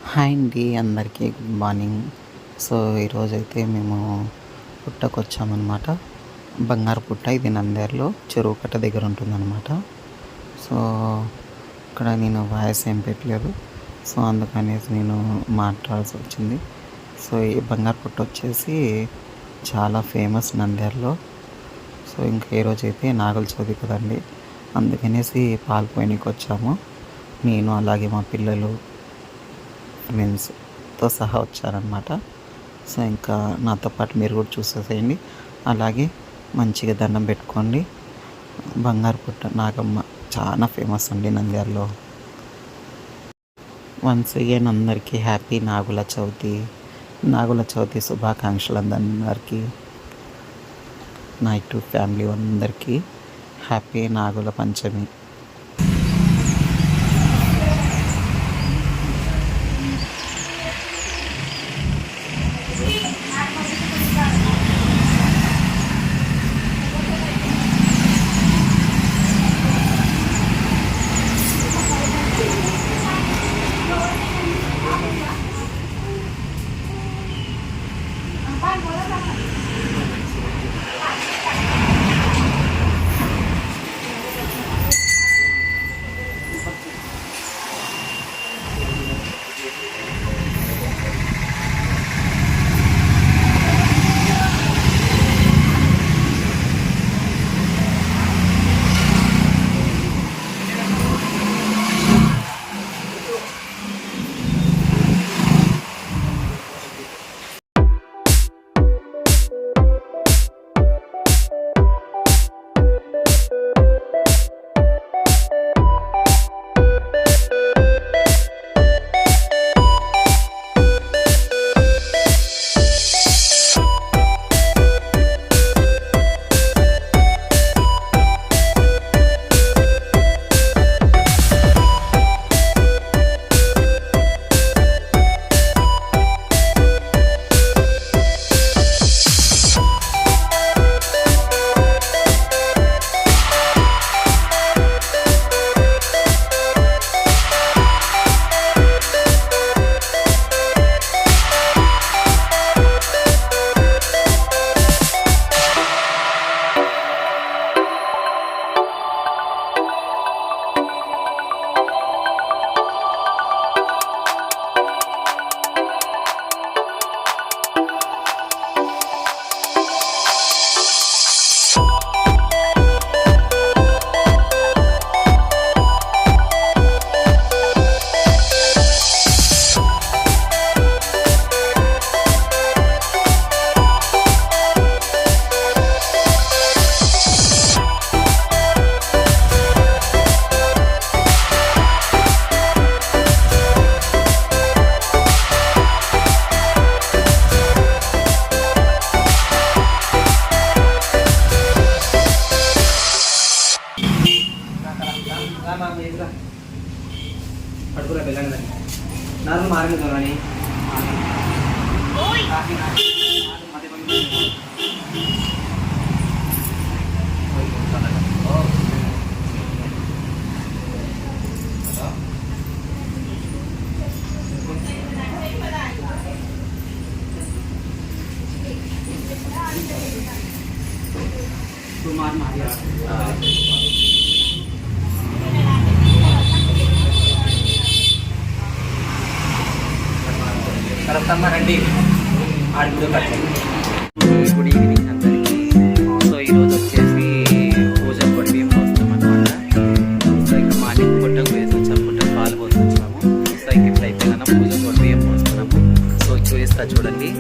Hi అండి అందరికీ good morning. So ఈరోజైతే మేము పుట్టకొచ్చామన్నమాట. బంగారు పుట్ట ఇది నంద్యాలలో చెరువు కట్ట దగ్గర ఉంటుందన్నమాట. సో ఇక్కడ నేను వాయిస్ ఏం పెట్టలేదు, సో అందుకనేసి నేను మాట్లాడాల్సి వచ్చింది. సో ఈ బంగారు పుట్ట వచ్చేసి చాలా ఫేమస్ నంద్యాలలో. సో ఇంకా ఈరోజైతే నాగుల చవితి కదండి, అందుకనేసి పాలు పోయనీకి వచ్చాము. నేను అలాగే మా పిల్లలు ఫ్రెండ్స్తో సహా వచ్చారనమాట. సో ఇంకా నాతో పాటు మీరు కూడా చూసేసేయండి, అలాగే మంచిగా దండం పెట్టుకోండి. బంగారు పుట్ట నాగమ్మ చాలా ఫేమస్ అండి నంద్యాలలో. వన్స్ అగైన్ అందరికీ హ్యాపీ నాగుల చవితి. నాగుల చవితి శుభాకాంక్షలు అందరికీ. నా యూట్యూబ్ ఫ్యామిలీ అందరికీ హ్యాపీ నాగుల పంచమి. పడుకురా వెళ్ళండి నార్మల్ మారింది చూడండి. కరెక్ట్ రండి ఆడి గుడి కట్టండి. గుడ్ ఈవినింగ్ అందరికీ. సో ఈరోజు వచ్చేసి పూజ పొడి బియ్యం పోస్తాం అనమాట. సో ఇంకా మార్నింగ్ పుట్టకు వేసి వచ్చాము, పుట్టకు పాలు పోసి వచ్చాము. సో ఇంక ఇప్పుడు అయిపోయినా పూజ పొడి బియ్యం పోస్తున్నాము. సో చూపిస్తా చూడండి.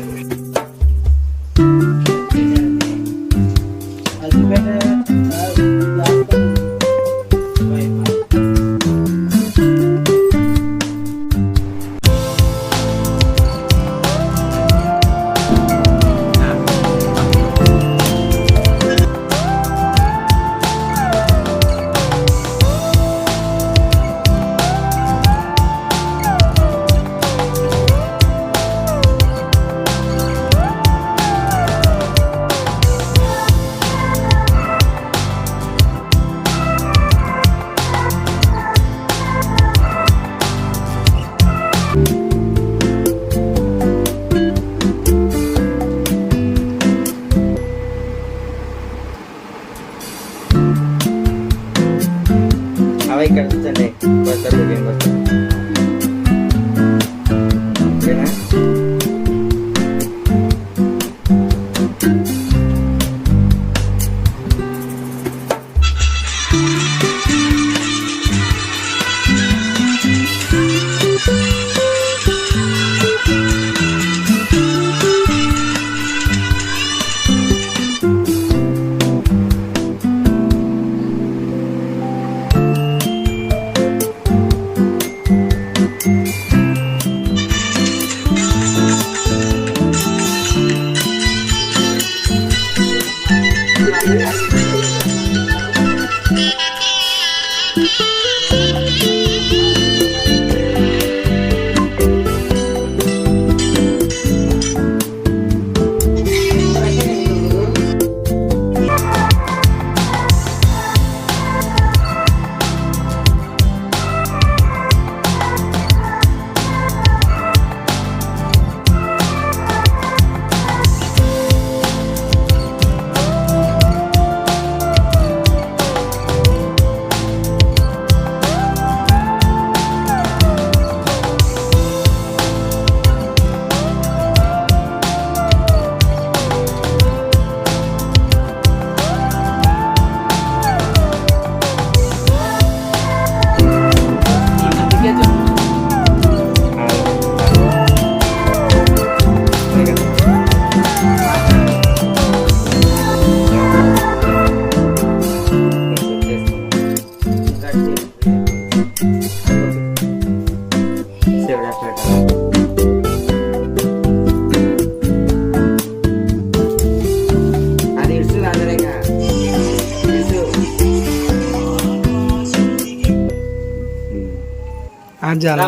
అది ఇడుస్తుంది అందరిగా జాలా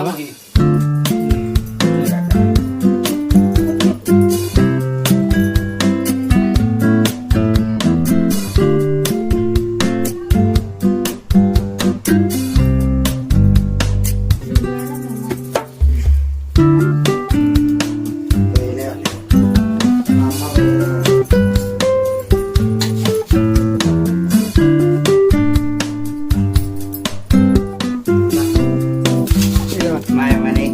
మాయమని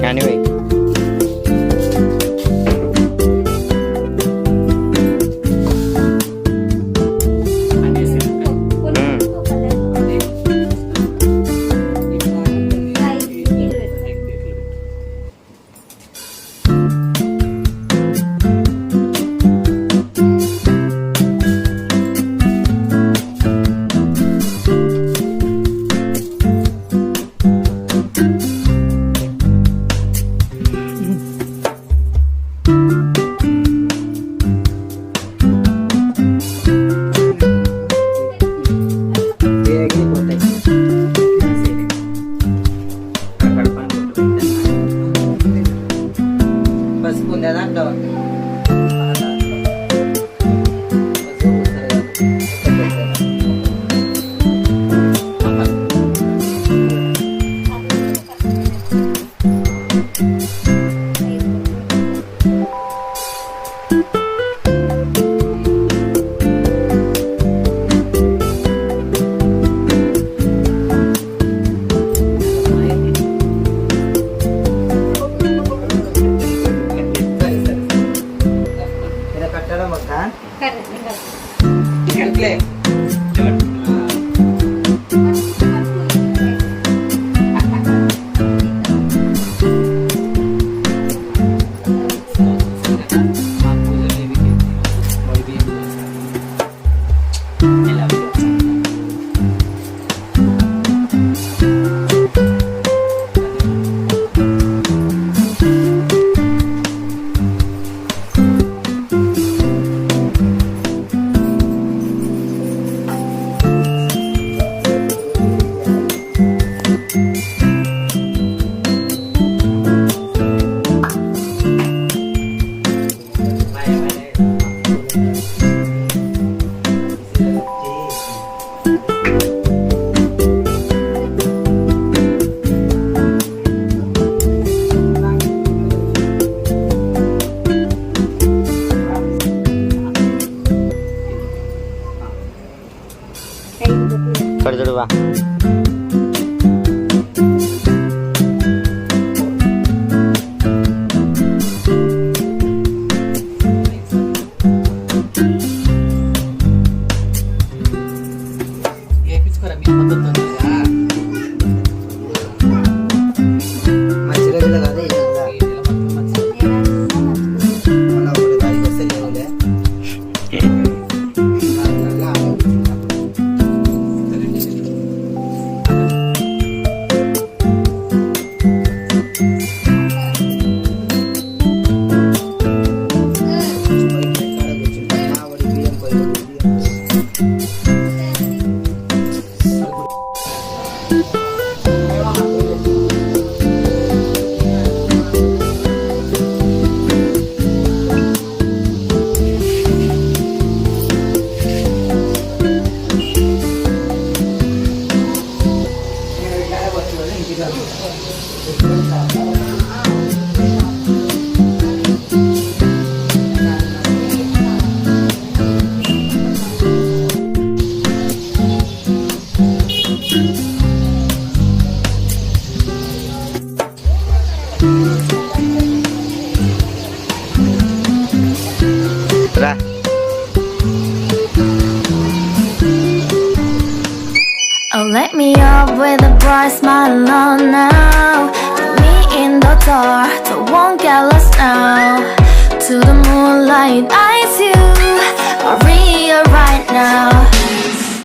Anyway. Berdua. Oh, let me up with a bright smile alone now. Meet me in the dark, so won't get lost now.